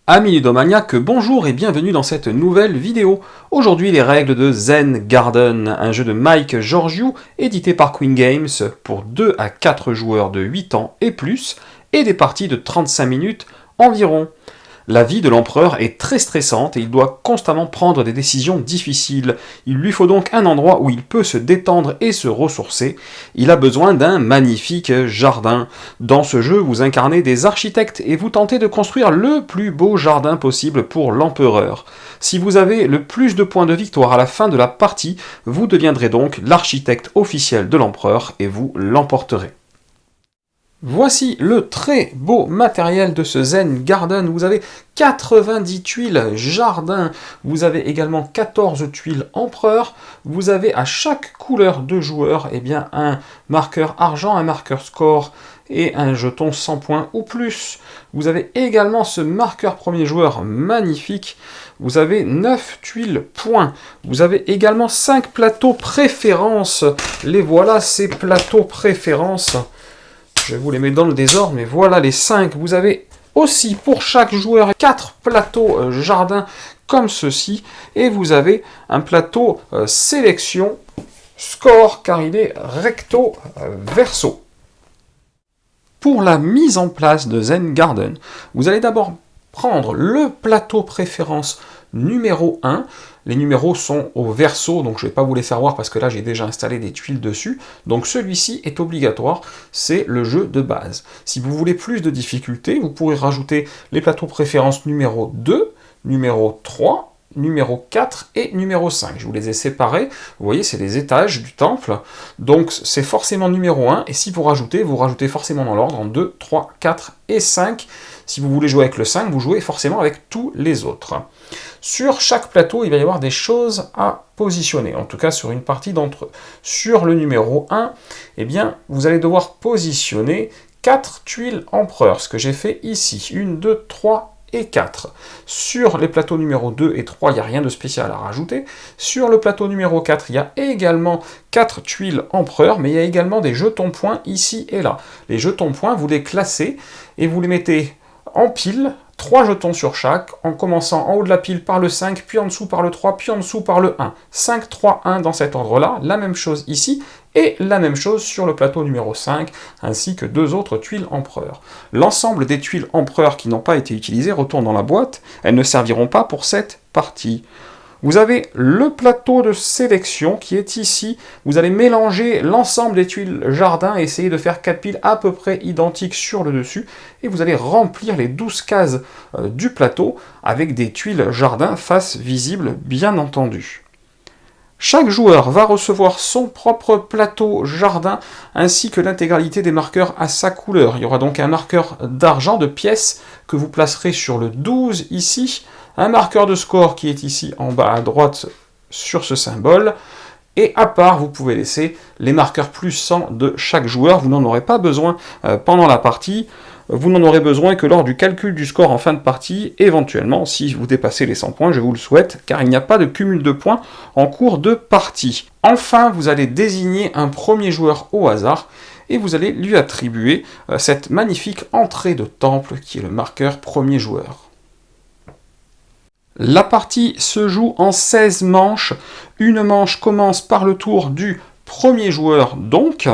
Amis ludomaniaques, bonjour et bienvenue dans cette nouvelle vidéo. Aujourd'hui, les règles de Zen Garden, un jeu de Mike Georgiou, édité par Queen Games pour 2 à 4 joueurs de 8 ans et plus, et des parties de 35 minutes environ. La vie de l'empereur est très stressante et il doit constamment prendre des décisions difficiles. Il lui faut donc un endroit où il peut se détendre et se ressourcer. Il a besoin d'un magnifique jardin. Dans ce jeu, vous incarnez des architectes et vous tentez de construire le plus beau jardin possible pour l'empereur. Si vous avez le plus de points de victoire à la fin de la partie, vous deviendrez donc l'architecte officiel de l'empereur et vous l'emporterez. Voici le très beau matériel de ce Zen Garden. Vous avez 90 tuiles jardin, vous avez également 14 tuiles empereur, vous avez à chaque couleur de joueur un marqueur argent, un marqueur score et un jeton 100 points ou plus. Vous avez également ce marqueur premier joueur magnifique. Vous avez 9 tuiles points. Vous avez également 5 plateaux préférences. Les voilà ces plateaux préférences. Je vous les mets dans le désordre, mais voilà les 5. Vous avez aussi pour chaque joueur 4 plateaux jardin comme ceci. Et vous avez un plateau sélection score car il est recto verso. Pour la mise en place de Zen Garden, vous allez d'abord prendre le plateau préférence numéro 1. Les numéros sont au verso, donc je ne vais pas vous les faire voir parce que là j'ai déjà installé des tuiles dessus. Donc celui-ci est obligatoire, c'est le jeu de base. Si vous voulez plus de difficultés, vous pourrez rajouter les plateaux préférence numéro 2, numéro 3, numéro 4 et numéro 5. Je vous les ai séparés. Vous voyez, c'est les étages du temple. Donc c'est forcément numéro 1. Et si vous rajoutez forcément dans l'ordre en 2, 3, 4 et 5. Si vous voulez jouer avec le 5, vous jouez forcément avec tous les autres. Sur chaque plateau, il va y avoir des choses à positionner, en tout cas sur une partie d'entre eux. Sur le numéro 1, vous allez devoir positionner 4 tuiles empereur, ce que j'ai fait ici. 1, 2, 3 et 4. Sur les plateaux numéro 2 et 3, il n'y a rien de spécial à rajouter. Sur le plateau numéro 4, il y a également 4 tuiles empereur, mais il y a également des jetons points ici et là. Les jetons points, vous les classez et vous les mettez en pile, 3 jetons sur chaque, en commençant en haut de la pile par le 5, puis en dessous par le 3, puis en dessous par le 1. 5, 3, 1 dans cet ordre-là, la même chose ici, et la même chose sur le plateau numéro 5, ainsi que 2 autres tuiles empereur. L'ensemble des tuiles empereur qui n'ont pas été utilisées retournent dans la boîte, elles ne serviront pas pour cette partie. Vous avez le plateau de sélection qui est ici. Vous allez mélanger l'ensemble des tuiles jardin et essayer de faire 4 piles à peu près identiques sur le dessus. Et vous allez remplir les 12 cases du plateau avec des tuiles jardin face visible, bien entendu. Chaque joueur va recevoir son propre plateau jardin ainsi que l'intégralité des marqueurs à sa couleur. Il y aura donc un marqueur d'argent de pièces que vous placerez sur le 12 ici, un marqueur de score qui est ici en bas à droite sur ce symbole, et à part, vous pouvez laisser les marqueurs plus 100 de chaque joueur. Vous n'en aurez pas besoin pendant la partie. Vous n'en aurez besoin que lors du calcul du score en fin de partie, éventuellement si vous dépassez les 100 points, je vous le souhaite, car il n'y a pas de cumul de points en cours de partie. Enfin, vous allez désigner un premier joueur au hasard, et vous allez lui attribuer cette magnifique entrée de temple qui est le marqueur premier joueur. La partie se joue en 16 manches. Une manche commence par le tour du premier joueur donc,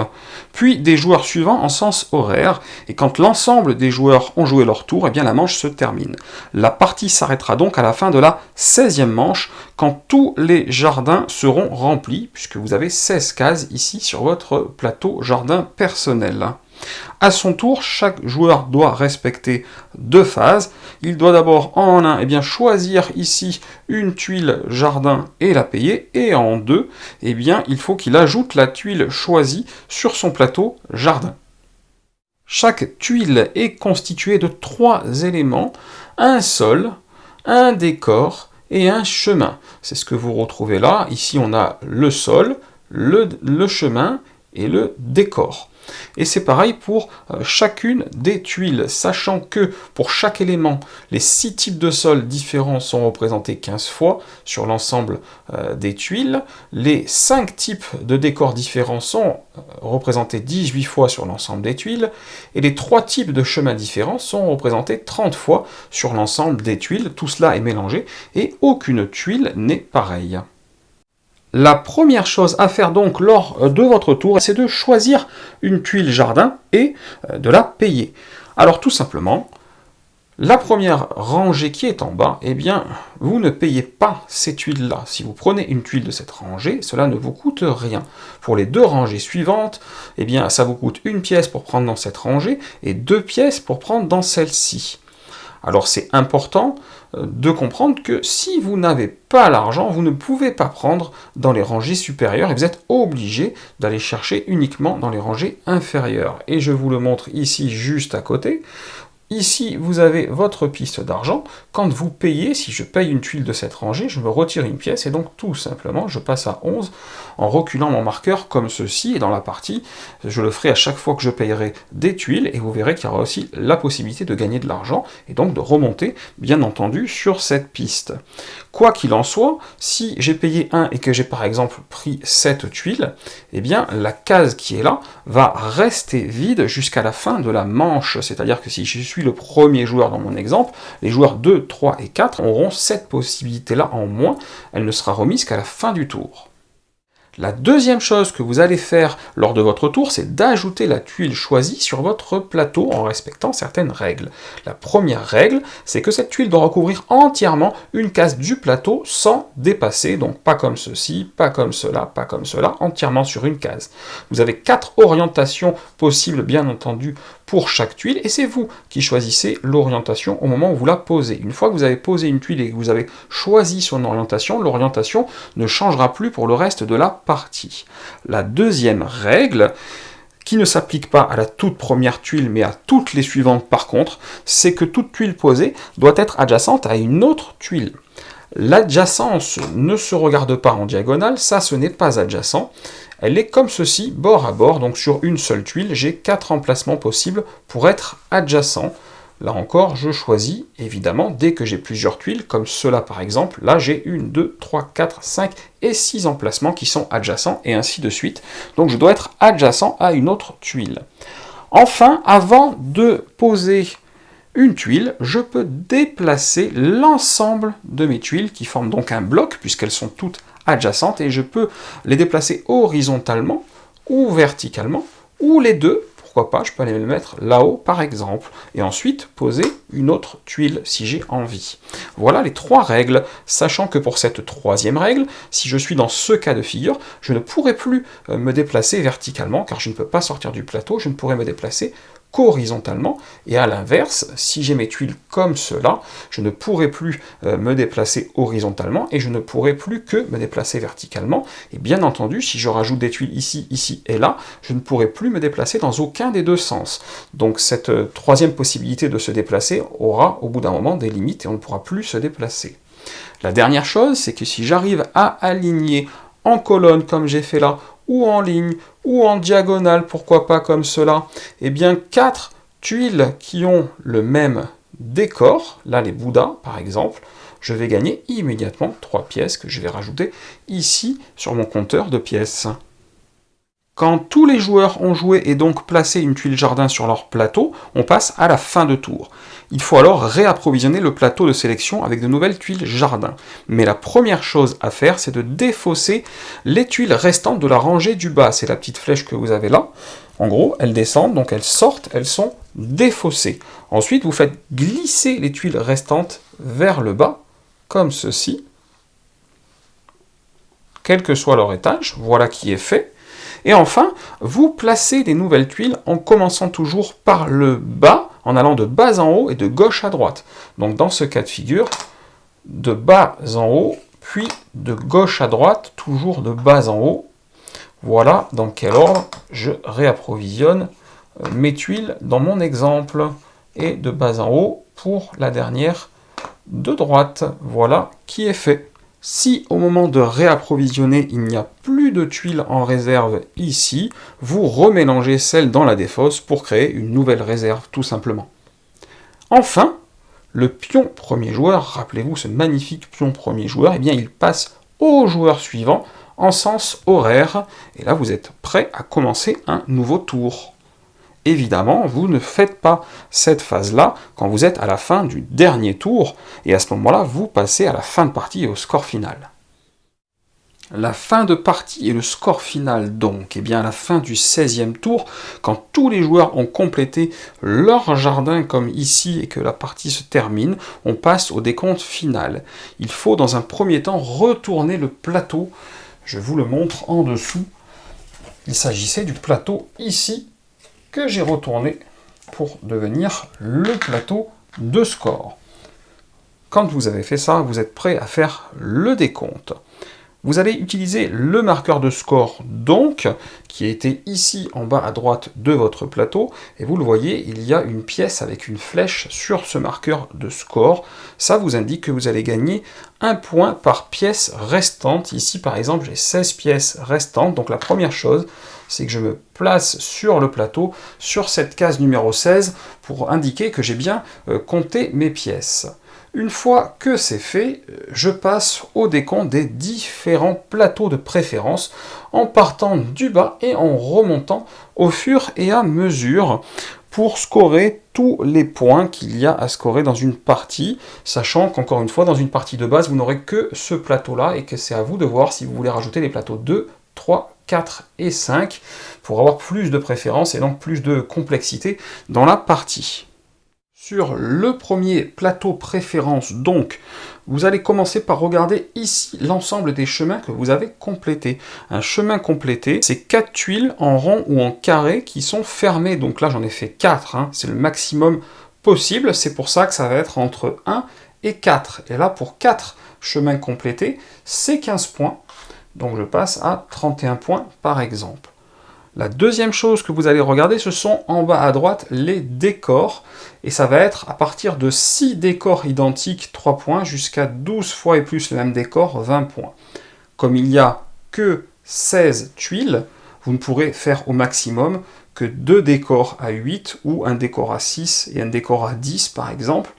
puis des joueurs suivants en sens horaire, et quand l'ensemble des joueurs ont joué leur tour, la manche se termine. La partie s'arrêtera donc à la fin de la 16e manche, quand tous les jardins seront remplis, puisque vous avez 16 cases ici sur votre plateau jardin personnel. À son tour, chaque joueur doit respecter 2 phases. Il doit d'abord en 1 choisir ici une tuile jardin et la payer, et en 2, il faut qu'il ajoute la tuile choisie sur son plateau jardin. Chaque tuile est constituée de 3 éléments, un sol, un décor et un chemin. C'est ce que vous retrouvez là. Ici on a le sol, le chemin et le décor. Et c'est pareil pour chacune des tuiles, sachant que pour chaque élément, les 6 types de sols différents sont représentés 15 fois sur l'ensemble des tuiles, les 5 types de décors différents sont représentés 18 fois sur l'ensemble des tuiles, et les 3 types de chemins différents sont représentés 30 fois sur l'ensemble des tuiles. Tout cela est mélangé, et aucune tuile n'est pareille. La première chose à faire donc lors de votre tour, c'est de choisir une tuile jardin et de la payer. Alors tout simplement, la première rangée qui est en bas, eh bien, vous ne payez pas ces tuiles-là. Si vous prenez une tuile de cette rangée, cela ne vous coûte rien. Pour les 2 rangées suivantes, eh bien, ça vous coûte 1 pièce pour prendre dans cette rangée et 2 pièces pour prendre dans celle-ci. Alors c'est important de comprendre que si vous n'avez pas l'argent, vous ne pouvez pas prendre dans les rangées supérieures et vous êtes obligé d'aller chercher uniquement dans les rangées inférieures. Et je vous le montre ici juste à côté. Ici, vous avez votre piste d'argent. Quand vous payez, si je paye une tuile de cette rangée, je me retire une pièce et donc tout simplement, je passe à 11 en reculant mon marqueur comme ceci. Et dans la partie, je le ferai à chaque fois que je payerai des tuiles et vous verrez qu'il y aura aussi la possibilité de gagner de l'argent et donc de remonter, bien entendu, sur cette piste. Quoi qu'il en soit, si j'ai payé 1 et que j'ai par exemple pris cette tuile, eh bien la case qui est là va rester vide jusqu'à la fin de la manche. C'est-à-dire que si je suis le premier joueur dans mon exemple, les joueurs 2, 3 et 4 auront cette possibilité-là en moins. Elle ne sera remise qu'à la fin du tour. La deuxième chose que vous allez faire lors de votre tour, c'est d'ajouter la tuile choisie sur votre plateau en respectant certaines règles. La première règle, c'est que cette tuile doit recouvrir entièrement une case du plateau sans dépasser, donc pas comme ceci, pas comme cela, pas comme cela, entièrement sur une case. Vous avez 4 orientations possibles, bien entendu, pour chaque tuile, et c'est vous qui choisissez l'orientation au moment où vous la posez. Une fois que vous avez posé une tuile et que vous avez choisi son orientation, l'orientation ne changera plus pour le reste de la partie. La deuxième règle, qui ne s'applique pas à la toute première tuile, mais à toutes les suivantes par contre, c'est que toute tuile posée doit être adjacente à une autre tuile. L'adjacence ne se regarde pas en diagonale, ça ce n'est pas adjacent. Elle est comme ceci, bord à bord, donc sur une seule tuile, j'ai 4 emplacements possibles pour être adjacent. Là encore, je choisis, évidemment, dès que j'ai plusieurs tuiles, comme cela par exemple, là j'ai 1, 2, 3, 4, 5 et 6 emplacements qui sont adjacents, et ainsi de suite. Donc je dois être adjacent à une autre tuile. Enfin, avant de poser une tuile, je peux déplacer l'ensemble de mes tuiles, qui forment donc un bloc, puisqu'elles sont toutes adjacentes, et je peux les déplacer horizontalement ou verticalement, ou les deux. Pourquoi pas, je peux aller le mettre là-haut par exemple, et ensuite poser une autre tuile si j'ai envie. Voilà les 3 règles, sachant que pour cette 3e règle, si je suis dans ce cas de figure, je ne pourrai plus me déplacer verticalement, car je ne peux pas sortir du plateau, je ne pourrai me déplacer qu'horizontalement, et à l'inverse, si j'ai mes tuiles comme cela, je ne pourrai plus me déplacer horizontalement, et je ne pourrai plus que me déplacer verticalement, et bien entendu, si je rajoute des tuiles ici, ici et là, je ne pourrai plus me déplacer dans aucun des deux sens. Donc cette 3e possibilité de se déplacer aura au bout d'un moment des limites, et on ne pourra plus se déplacer. La dernière chose, c'est que si j'arrive à aligner en colonne, comme j'ai fait là, ou en ligne, ou en diagonale, pourquoi pas comme cela, eh bien 4 tuiles qui ont le même décor, là les Bouddhas par exemple, je vais gagner immédiatement 3 pièces que je vais rajouter ici sur mon compteur de pièces. Quand tous les joueurs ont joué et donc placé une tuile jardin sur leur plateau, on passe à la fin de tour. Il faut alors réapprovisionner le plateau de sélection avec de nouvelles tuiles jardin. Mais la première chose à faire, c'est de défausser les tuiles restantes de la rangée du bas. C'est la petite flèche que vous avez là. En gros, elles descendent, donc elles sortent, elles sont défaussées. Ensuite, vous faites glisser les tuiles restantes vers le bas, comme ceci. Quel que soit leur étage, voilà qui est fait. Et enfin, vous placez des nouvelles tuiles en commençant toujours par le bas, en allant de bas en haut et de gauche à droite. Donc dans ce cas de figure, de bas en haut, puis de gauche à droite, toujours de bas en haut. Voilà dans quel ordre je réapprovisionne mes tuiles dans mon exemple. Et de bas en haut pour la dernière de droite. Voilà qui est fait. Si au moment de réapprovisionner, il n'y a plus de tuiles en réserve ici, vous remélangez celles dans la défausse pour créer une nouvelle réserve, tout simplement. Enfin, le pion premier joueur, rappelez-vous ce magnifique pion premier joueur, eh bien il passe au joueur suivant en sens horaire, et là vous êtes prêt à commencer un nouveau tour. Évidemment, vous ne faites pas cette phase-là quand vous êtes à la fin du dernier tour, et à ce moment-là, vous passez à la fin de partie et au score final. La fin de partie et le score final donc, eh bien à la fin du 16e tour, quand tous les joueurs ont complété leur jardin comme ici et que la partie se termine, on passe au décompte final. Il faut dans un premier temps retourner le plateau, je vous le montre en dessous. Il s'agissait du plateau ici, que j'ai retourné pour devenir le plateau de score. Quand vous avez fait ça, vous êtes prêt à faire le décompte. Vous allez utiliser le marqueur de score, donc, qui était ici en bas à droite de votre plateau, et vous le voyez, il y a une pièce avec une flèche sur ce marqueur de score. Ça vous indique que vous allez gagner 1 point par pièce restante. Ici, par exemple, j'ai 16 pièces restantes, donc la première chose, c'est que je me place sur le plateau, sur cette case numéro 16, pour indiquer que j'ai bien compté mes pièces. Une fois que c'est fait, je passe au décompte des différents plateaux de préférence en partant du bas et en remontant au fur et à mesure pour scorer tous les points qu'il y a à scorer dans une partie, sachant qu'encore une fois, dans une partie de base, vous n'aurez que ce plateau-là et que c'est à vous de voir si vous voulez rajouter les plateaux 2, 3, 4 et 5 pour avoir plus de préférence et donc plus de complexité dans la partie. Sur le premier plateau préférence, donc, vous allez commencer par regarder ici l'ensemble des chemins que vous avez complétés. Un chemin complété, c'est 4 tuiles en rond ou en carré qui sont fermées. Donc là, j'en ai fait 4, hein, c'est le maximum possible. C'est pour ça que ça va être entre 1 et 4. Et là, pour 4 chemins complétés, c'est 15 points. Donc je passe à 31 points par exemple. La deuxième chose que vous allez regarder, ce sont en bas à droite les décors. Et ça va être à partir de 6 décors identiques, 3 points, jusqu'à 12 fois et plus le même décor, 20 points. Comme il n'y a que 16 tuiles, vous ne pourrez faire au maximum que 2 décors à 8 ou un décor à 6 et un décor à 10 par exemple.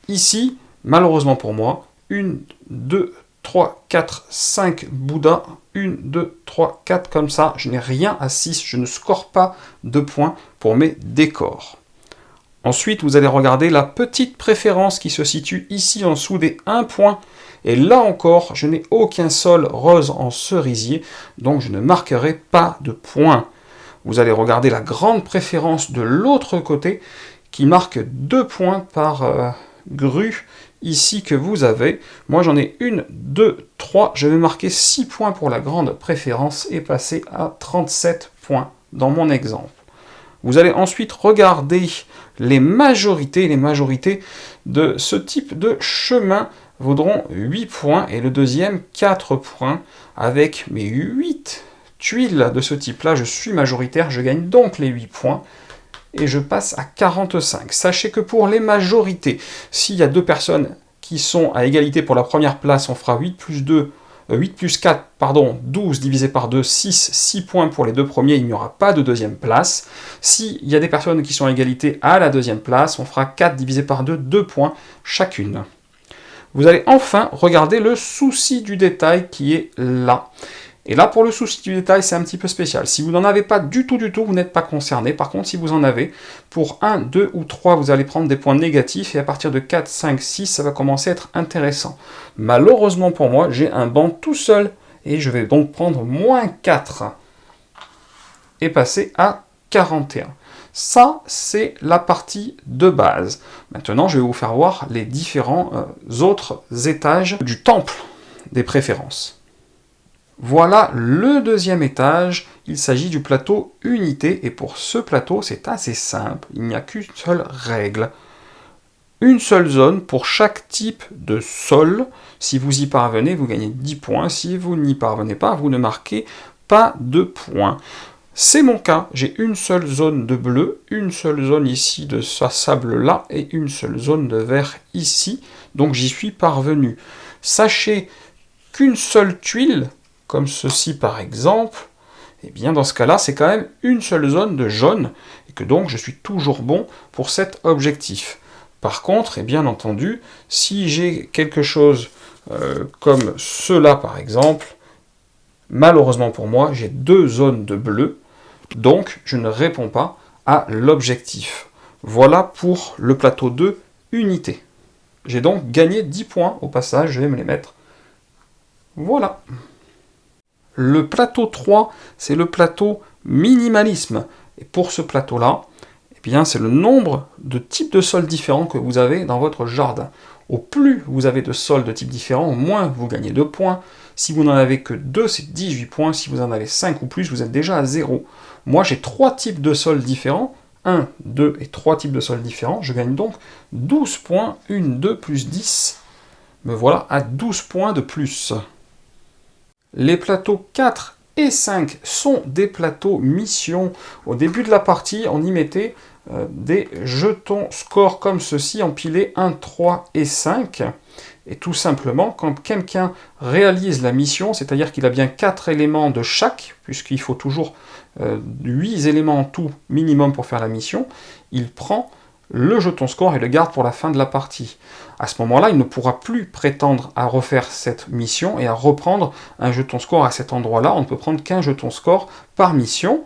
Ici, malheureusement pour moi, 1, 2, 3, 4, 5 Bouddha, 1, 2, 3, 4 comme ça, je n'ai rien à 6, je ne score pas de points pour mes décors. Ensuite, vous allez regarder la petite préférence qui se situe ici en dessous des 1 point. Et là encore, je n'ai aucun sol rose en cerisier, donc je ne marquerai pas de points. Vous allez regarder la grande préférence de l'autre côté, qui marque 2 points par grue, ici que vous avez. Moi j'en ai 1, 2, 3, je vais marquer 6 points pour la grande préférence et passer à 37 points dans mon exemple. Vous allez ensuite regarder les majorités. Les majorités de ce type de chemin vaudront 8 points et le deuxième 4 points. Avec mes 8 tuiles de ce type-là, je suis majoritaire, je gagne donc les 8 points. Et je passe à 45. Sachez que pour les majorités, s'il y a 2 personnes qui sont à égalité pour la première place, on fera 8 plus 4, 12 divisé par 2, 6 points pour les 2 premiers, il n'y aura pas de deuxième place. S'il y a des personnes qui sont à égalité à la deuxième place, on fera 4 divisé par 2, 2 points chacune. Vous allez enfin regarder le souci du détail qui est là. Et là, pour le souci du détail, c'est un petit peu spécial. Si vous n'en avez pas du tout, vous n'êtes pas concerné. Par contre, si vous en avez, pour 1, 2 ou 3, vous allez prendre des points négatifs. Et à partir de 4, 5, 6, ça va commencer à être intéressant. Malheureusement pour moi, j'ai un banc tout seul. Et je vais donc prendre moins 4. Et passer à 41. Ça, c'est la partie de base. Maintenant, je vais vous faire voir les différents autres étages du temple des préférences. Voilà le deuxième étage, il s'agit du plateau unité, et pour ce plateau, c'est assez simple, il n'y a qu'une seule règle. Une seule zone pour chaque type de sol. Si vous y parvenez, vous gagnez 10 points, si vous n'y parvenez pas, vous ne marquez pas de points. C'est mon cas, j'ai une seule zone de bleu, une seule zone ici de sable là, et une seule zone de vert ici, donc j'y suis parvenu. Sachez qu'une seule tuile, comme ceci par exemple, et bien dans ce cas-là, c'est quand même une seule zone de jaune, et que donc je suis toujours bon pour cet objectif. Par contre, et bien entendu, si j'ai quelque chose comme cela par exemple, malheureusement pour moi, j'ai deux zones de bleu, donc je ne réponds pas à l'objectif. Voilà pour le plateau 2, unité. J'ai donc gagné 10 points au passage, je vais me les mettre. Voilà. Le plateau 3, c'est le plateau minimalisme. Et pour ce plateau-là, eh bien, c'est le nombre de types de sols différents que vous avez dans votre jardin. Au plus vous avez de sols de types différents, au moins vous gagnez 2 points. Si vous n'en avez que 2, c'est 18 points. Si vous en avez 5 ou plus, vous êtes déjà à 0. Moi, j'ai 3 types de sols différents. 1, 2 et 3 types de sols différents. Je gagne donc 12 points. 1, 2 plus 10. Me voilà à 12 points de plus. Les plateaux 4 et 5 sont des plateaux mission. Au début de la partie, on y mettait des jetons score comme ceci, empilés 1, 3 et 5. Et tout simplement, quand quelqu'un réalise la mission, c'est-à-dire qu'il a bien 4 éléments de chaque, puisqu'il faut toujours 8 éléments en tout minimum pour faire la mission, il prend le jeton score et le garde pour la fin de la partie. À ce moment-là, il ne pourra plus prétendre à refaire cette mission et à reprendre un jeton score à cet endroit-là. On ne peut prendre qu'un jeton score par mission.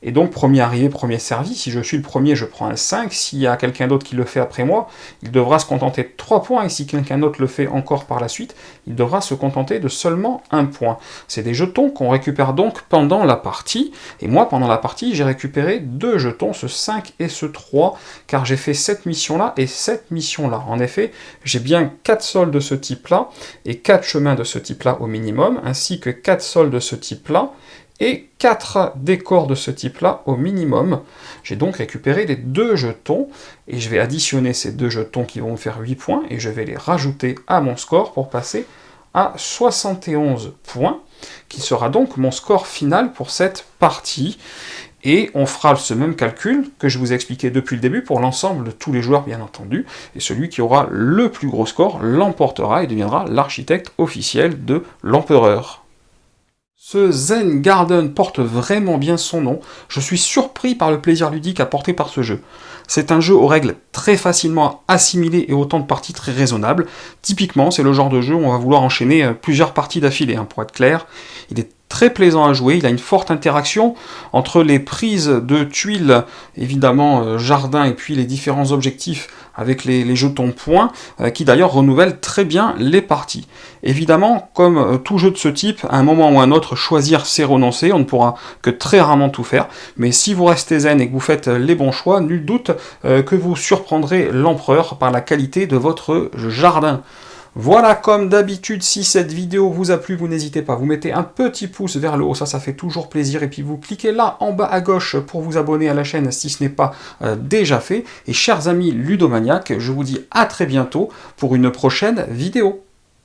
Et donc, premier arrivé, premier servi. Si je suis le premier, je prends un 5. S'il y a quelqu'un d'autre qui le fait après moi, il devra se contenter de 3 points. Et si quelqu'un d'autre le fait encore par la suite, il devra se contenter de seulement 1 point. C'est des jetons qu'on récupère donc pendant la partie. Et moi, pendant la partie, j'ai récupéré 2 jetons, ce 5 et ce 3, car j'ai fait cette mission-là et cette mission-là. En effet, j'ai bien 4 sols de ce type-là et 4 chemins de ce type-là au minimum, ainsi que 4 sols de ce type-là, et 4 décors de ce type-là au minimum. J'ai donc récupéré les 2 jetons, et je vais additionner ces 2 jetons qui vont me faire 8 points, et je vais les rajouter à mon score pour passer à 71 points, qui sera donc mon score final pour cette partie. Et on fera ce même calcul que je vous ai expliqué depuis le début pour l'ensemble de tous les joueurs, bien entendu, et celui qui aura le plus gros score l'emportera et deviendra l'architecte officiel de l'empereur. Ce Zen Garden porte vraiment bien son nom. Je suis surpris par le plaisir ludique apporté par ce jeu. C'est un jeu aux règles très facilement assimilées et au temps de partie très raisonnable. Typiquement, c'est le genre de jeu où on va vouloir enchaîner plusieurs parties d'affilée, pour être clair. Il est très plaisant à jouer, il a une forte interaction entre les prises de tuiles, évidemment jardin, et puis les différents objectifs avec les jetons points, qui d'ailleurs renouvellent très bien les parties. Évidemment, comme tout jeu de ce type, à un moment ou à un autre, choisir c'est renoncer, on ne pourra que très rarement tout faire, mais si vous restez zen et que vous faites les bons choix, nul doute que vous surprendrez l'empereur par la qualité de votre jardin. Voilà, comme d'habitude, si cette vidéo vous a plu, vous n'hésitez pas, vous mettez un petit pouce vers le haut, ça fait toujours plaisir, et puis vous cliquez là en bas à gauche pour vous abonner à la chaîne si ce n'est pas déjà fait. Et chers amis ludomaniaques, je vous dis à très bientôt pour une prochaine vidéo.